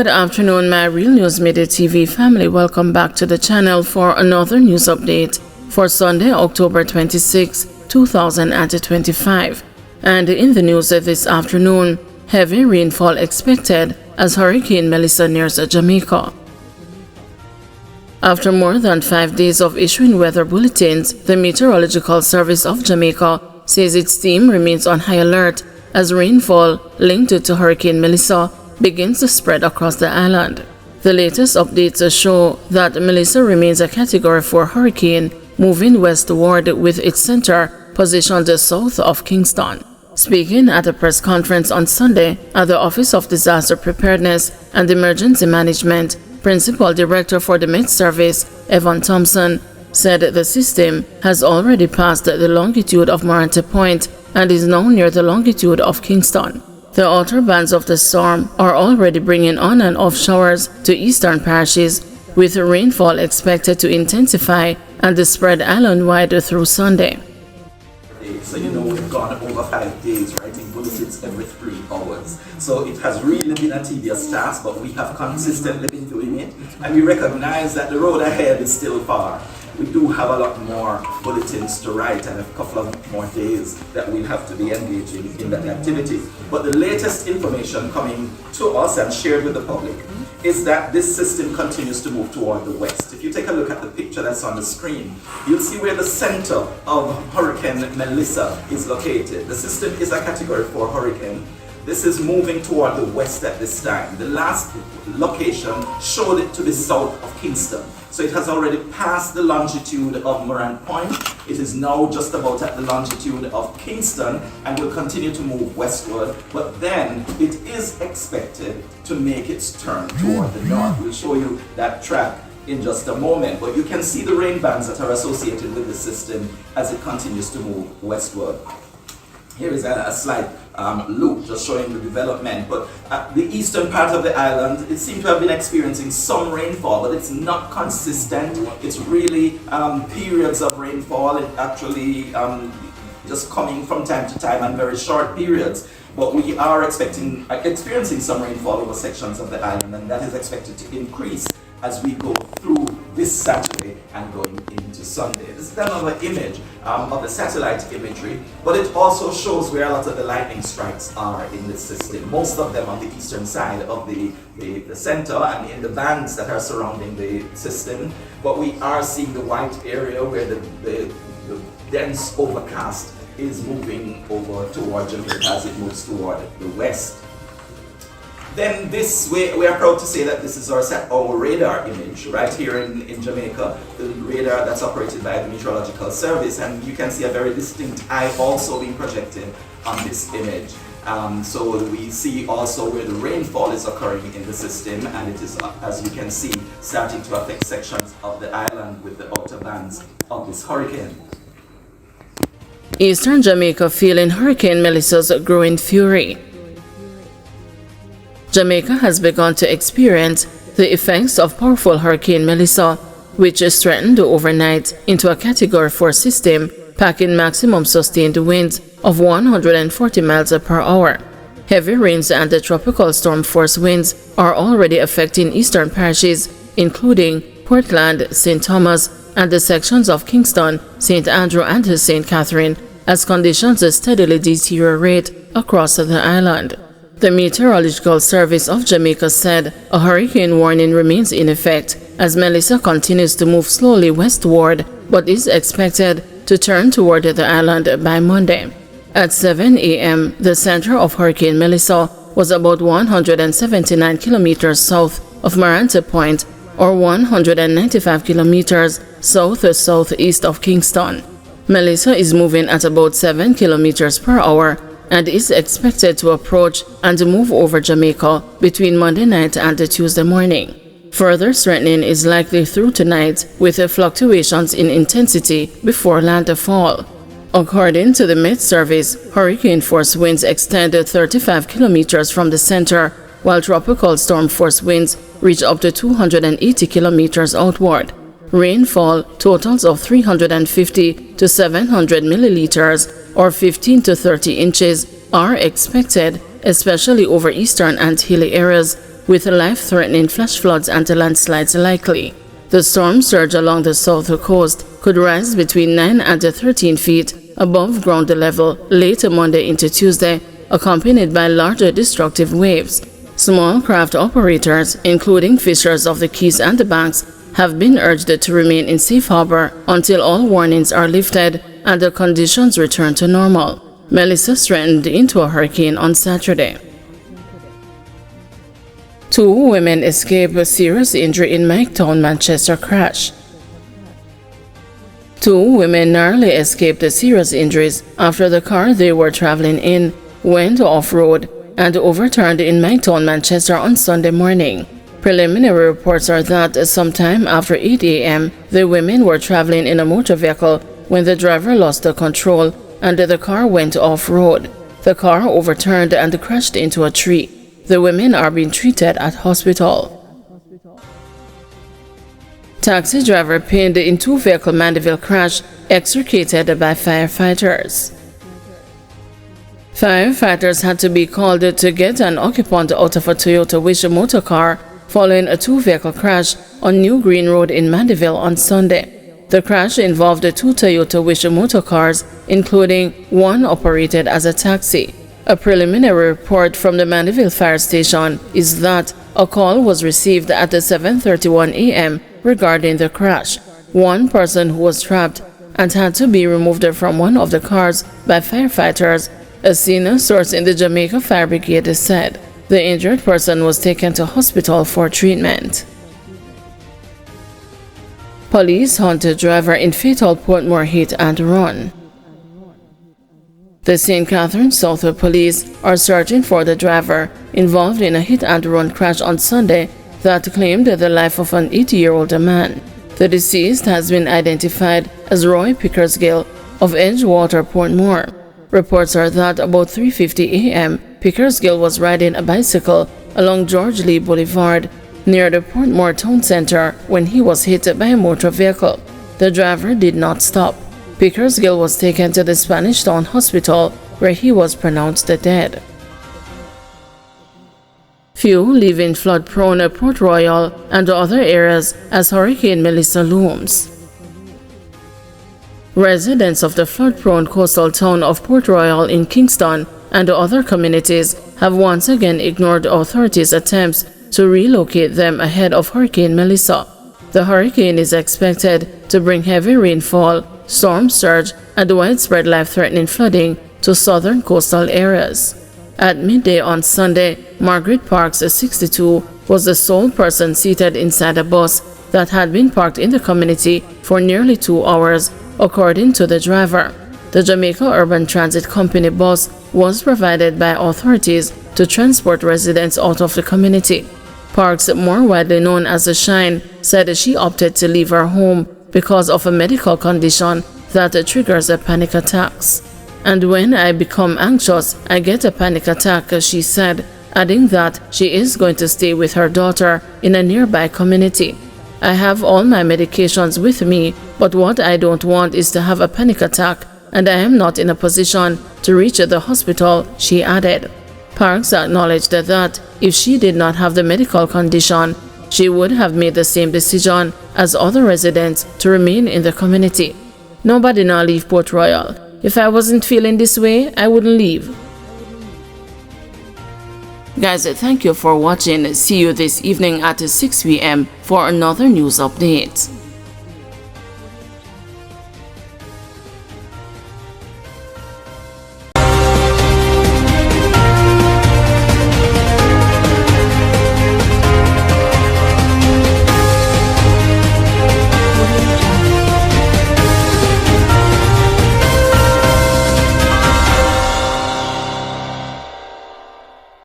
Good afternoon, my Real News Midday TV family. Welcome back to the channel for another news update for Sunday, October 26, 2025. And in the news this afternoon, heavy rainfall expected as Hurricane Melissa nears Jamaica. After more than 5 days of issuing weather bulletins, the Meteorological Service of Jamaica says its team remains on high alert as rainfall linked to Hurricane Melissa begins to spread across the island. The latest updates show that Melissa remains a Category 4 hurricane moving westward with its center positioned south of Kingston. Speaking at a press conference on Sunday at the Office of Disaster Preparedness and Emergency Management, Principal Director for the Met Service, Evan Thompson, said the system has already passed the longitude of Morante Point and is now near the longitude of Kingston. The outer bands of the storm are already bringing on and off showers to eastern parishes, with rainfall expected to intensify and spread island-wide through Sunday. So we've gone over 5 days, writing bulletins every 3 hours. So it has really been a tedious task, but we have consistently been doing it, and we recognize that the road ahead is still far. We do have a lot more bulletins to write and a couple of more days that we'll have to be engaging in that activity. But the latest information coming to us and shared with the public is that this system continues to move toward the west. If you take a look at the picture that's on the screen, you'll see where the center of Hurricane Melissa is located. The system is a Category 4 hurricane. This is moving toward the west at this time. The last location showed it to the south of Kingston. So it has already passed the longitude of Morante Point. It is now just about at the longitude of Kingston and will continue to move westward. But then it is expected to make its turn toward the north. We'll show you that track in just a moment. But you can see the rain bands that are associated with the system as it continues to move westward. Here is a slight loop just showing the development, but at the eastern part of the island, it seems to have been experiencing some rainfall, but it's not consistent. It's really periods of rainfall. It actually just coming from time to time and very short periods. But we are experiencing some rainfall over sections of the island, and that is expected to increase as we go through this Saturday and going into Sunday. This is another image of the satellite imagery, but it also shows where a lot of the lightning strikes are in this system. Most of them on the eastern side of the center and in the bands that are surrounding the system. But we are seeing the white area where the dense overcast is moving over toward Jamaica as it moves toward the west. Then this, we are proud to say that this is our radar image right here in Jamaica, the radar that's operated by the Meteorological Service, and you can see a very distinct eye also being projected on this image. So we see also where the rainfall is occurring in the system, and it is, as you can see, starting to affect sections of the island with the outer bands of this hurricane. Eastern Jamaica feeling Hurricane Melissa's growing fury. Jamaica has begun to experience the effects of powerful Hurricane Melissa, which is threatened overnight into a Category 4 system, packing maximum sustained winds of 140 miles per hour. Heavy rains and the tropical storm force winds are already affecting eastern parishes, including Portland, St. Thomas, and the sections of Kingston, St. Andrew, and St. Catherine, as conditions steadily deteriorate across the island. The Meteorological Service of Jamaica said a hurricane warning remains in effect as Melissa continues to move slowly westward but is expected to turn toward the island by Monday. At 7 a.m., the center of Hurricane Melissa was about 179 kilometers south of Morante Point or 195 kilometers south-southeast of Kingston. Melissa is moving at about 7 kilometers per hour and is expected to approach and move over Jamaica between Monday night and Tuesday morning. Further strengthening is likely through tonight, with fluctuations in intensity before landfall. According to the Met Service, hurricane force winds extend 35 kilometers from the center, while tropical storm force winds reach up to 280 kilometers outward. Rainfall totals of 350 to 700 milliliters or 15 to 30 inches are expected, especially over eastern and hilly areas, with life-threatening flash floods and landslides likely. The storm surge along the south coast could rise between 9 and 13 feet above ground level late Monday into Tuesday, accompanied by larger destructive waves. Small craft operators, including fishers of the Keys and the Banks, have been urged to remain in safe harbor until all warnings are lifted and the conditions return to normal. Melissa strengthened into a hurricane on Saturday. 2 women escaped a serious injury in Miketown, Manchester crash. 2 women narrowly escaped serious injuries after the car they were traveling in went off-road and overturned in Miketown, Manchester on Sunday morning. Preliminary reports are that sometime after 8 a.m., the women were traveling in a motor vehicle when the driver lost the control and the car went off-road. The car overturned and crashed into a tree. The women are being treated at hospital. Taxi driver pinned in 2-vehicle Mandeville crash extricated by firefighters. Firefighters had to be called to get an occupant out of a Toyota Wish motor car following a 2-vehicle crash on New Green Road in Mandeville on Sunday. The crash involved 2 Toyota Wish motor cars, including one operated as a taxi. A preliminary report from the Mandeville Fire Station is that a call was received at 7:31 a.m. regarding the crash. One person who was trapped and had to be removed from one of the cars by firefighters, a senior source in the Jamaica Fire Brigade said. The injured person was taken to hospital for treatment. Police hunt a driver in fatal Portmore hit and run. The St. Catharines South Police are searching for the driver involved in a hit-and-run crash on Sunday that claimed the life of an 80-year-old man. The deceased has been identified as Roy Pickersgill of Edgewater, Portmore. Reports are that about 3:50 a.m., Pickersgill was riding a bicycle along George Lee Boulevard near the Portmore Town Center when he was hit by a motor vehicle. The driver did not stop. Pickersgill was taken to the Spanish Town Hospital where he was pronounced dead. Few live in flood-prone Port Royal and other areas as Hurricane Melissa looms. Residents of the flood-prone coastal town of Port Royal in Kingston and other communities have once again ignored authorities' attempts to relocate them ahead of Hurricane Melissa. The hurricane is expected to bring heavy rainfall, storm surge, and widespread life-threatening flooding to southern coastal areas. At midday on Sunday, Margaret Parks, 62, was the sole person seated inside a bus that had been parked in the community for nearly 2 hours, according to the driver. The Jamaica Urban Transit Company bus was provided by authorities to transport residents out of the community. Parks, more widely known as the Shine, said she opted to leave her home because of a medical condition that triggers panic attacks. And when I become anxious, I get a panic attack, she said, adding that she is going to stay with her daughter in a nearby community. I have all my medications with me, but what I don't want is to have a panic attack, and I am not in a position to reach the hospital, she added. Parks acknowledged that if she did not have the medical condition, she would have made the same decision as other residents to remain in the community. Nobody now leave Port Royal. If I wasn't feeling this way, I wouldn't leave. Guys, thank you for watching. See you this evening at 6 p.m. for another news update.